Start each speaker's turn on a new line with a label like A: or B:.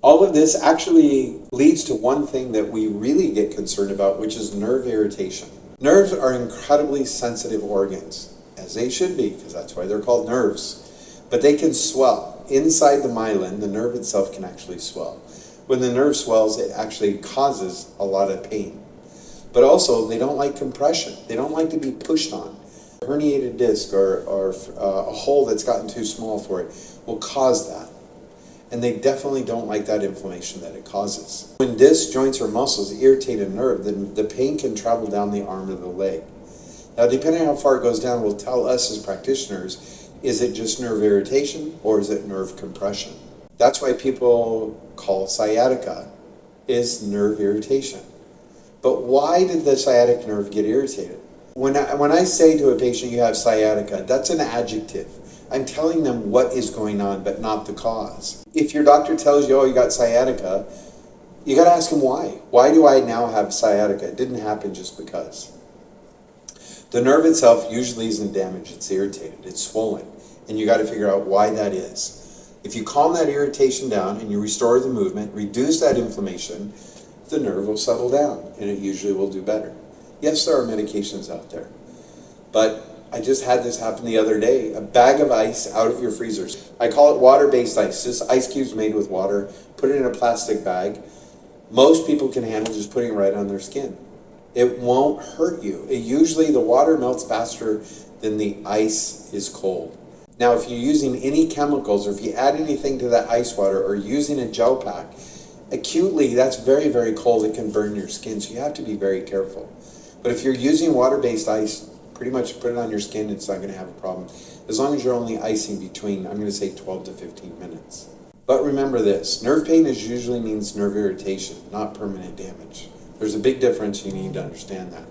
A: All of this actually leads to one thing that we really get concerned about, which is nerve irritation. Nerves are incredibly sensitive organs, as they should be, because that's why they're called nerves. But they can swell. Inside the myelin, the nerve itself can actually swell. When the nerve swells, it actually causes a lot of pain. But also, they don't like compression. They don't like to be pushed on. A herniated disc or a hole that's gotten too small for it will cause that. And they definitely don't like that inflammation that it causes. When discs, joints, or muscles irritate a nerve, then the pain can travel down the arm or the leg. Now, depending on how far it goes down, will tell us as practitioners, is it just nerve irritation or is it nerve compression? That's why people call sciatica is nerve irritation. But why did the sciatic nerve get irritated? When I say to a patient you have sciatica, that's an adjective. I'm telling them what is going on, but not the cause. If your doctor tells you, oh, you got sciatica, you got to ask him why. Why do I now have sciatica? It didn't happen just because. The nerve itself usually isn't damaged, it's irritated, it's swollen, and you got to figure out why that is. If you calm that irritation down and you restore the movement, reduce that inflammation, the nerve will settle down, and it usually will do better. Yes, there are medications out there, but I just had this happen the other day. A bag of ice out of your freezers. I call it water-based ice. This ice cube's made with water. Put it in a plastic bag. Most people can handle just putting it right on their skin. It won't hurt you. Usually the water melts faster than the ice is cold. Now, if you're using any chemicals or if you add anything to that ice water or using a gel pack, acutely that's very, very cold. It can burn your skin, so you have to be very careful. But if you're using water-based ice, pretty much put it on your skin, it's not going to have a problem. As long as you're only icing between, I'm going to say 12 to 15 minutes. But remember this, nerve pain usually means nerve irritation, not permanent damage. There's a big difference, you need to understand that.